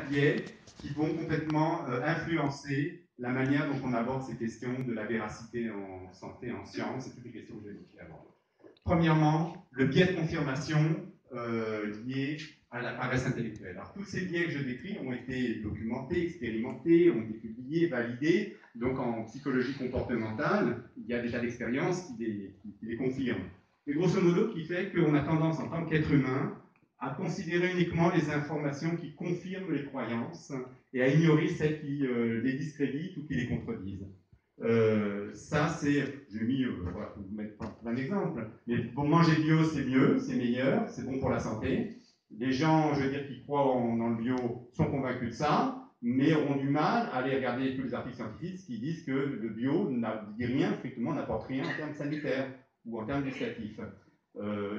biais qui vont complètement influencer la manière dont on aborde ces questions de la véracité en santé, en sciences, et toutes les questions que j'ai évoquées avant. Premièrement, le biais de confirmation lié à la paresse intellectuelle. Alors, tous ces biais que je décris ont été documentés, expérimentés, ont été publiés, validés. Donc, en psychologie comportementale, il y a des tas d'expériences qui les confirment. Et grosso modo, qui fait qu'on a tendance, en tant qu'être humain, à considérer uniquement les informations qui confirment les croyances et à ignorer celles qui les discréditent ou qui les contredisent. Ça, c'est, j'ai mis, voilà, pour vous mettre plein d'exemples, mais pour manger bio, c'est mieux, c'est meilleur, c'est bon pour la santé. Les gens, je veux dire, qui croient dans le bio sont convaincus de ça, mais auront du mal à aller regarder tous les articles scientifiques qui disent que le bio n'a dit rien, strictement n'apporte rien en termes sanitaires ou en termes gustatifs.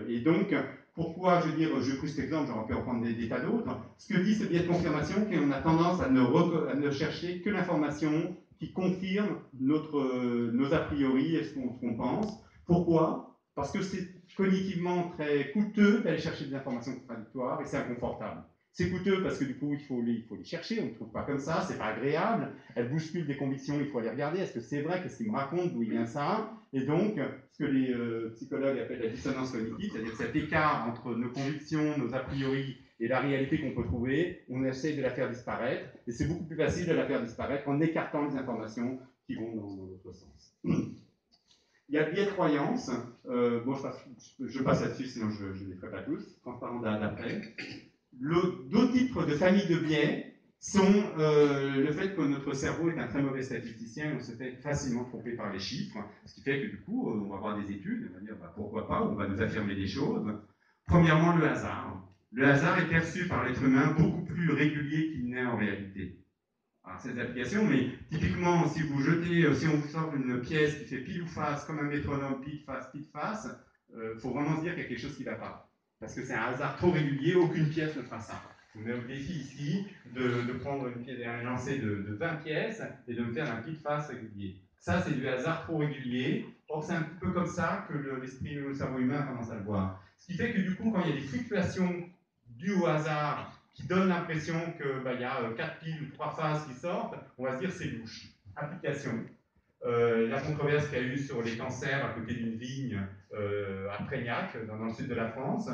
Et donc, pourquoi, je veux dire, je pris cet exemple, j'aurais pu en prendre des tas d'autres. Ce que dit ce biais de confirmation, c'est qu'on a tendance à ne chercher que l'information qui confirme nos a priori et ce qu'on pense. Pourquoi? Parce que c'est cognitivement très coûteux d'aller chercher des informations contradictoires et c'est inconfortable. C'est coûteux parce que du coup, il faut les chercher, on ne les trouve pas comme ça, c'est pas agréable. Elles bousculent des convictions, il faut aller regarder. Est-ce que c'est vrai? Qu'est-ce qu'il me raconte? D'où il vient ça? Et donc, ce que les psychologues appellent la dissonance cognitive, c'est-à-dire cet écart entre nos convictions, nos a priori et la réalité qu'on peut trouver, on essaie de la faire disparaître. Et c'est beaucoup plus facile de la faire disparaître en écartant les informations qui vont dans l'autre sens. Il y a le biais de croyance. Bon, je passe là-dessus, sinon je ne les ferai pas tous. Transparent d'après. D'autres types de familles de biais sont le fait que notre cerveau est un très mauvais statisticien et on se fait facilement tromper par les chiffres, ce qui fait que du coup, on va avoir des études, on va dire bah, pourquoi pas, on va nous affirmer des choses. Premièrement, le hasard. Le hasard est perçu par l'être humain beaucoup plus régulier qu'il n'est en réalité. Alors, ces applications, mais typiquement, si vous jetez, si on vous sort une pièce qui fait pile ou face, comme un métronome, pile face, faut vraiment se dire qu'il y a quelque chose qui ne va pas. Parce que c'est un hasard trop régulier, aucune pièce ne fera ça. Je vous mets au défi ici de prendre un lancer de 20 pièces et de me faire un pile face régulier. Ça, c'est du hasard trop régulier. Or, c'est un petit peu comme ça que l'esprit, le cerveau humain commence à le voir. Ce qui fait que du coup, quand il y a des fluctuations dues au hasard, qui donne l'impression qu'il y a 4 piles ou 3 phases qui sortent, on va se dire c'est louche. Application. La controverse qu'il y a eu sur les cancers à côté d'une vigne à Prégnac, dans le sud de la France,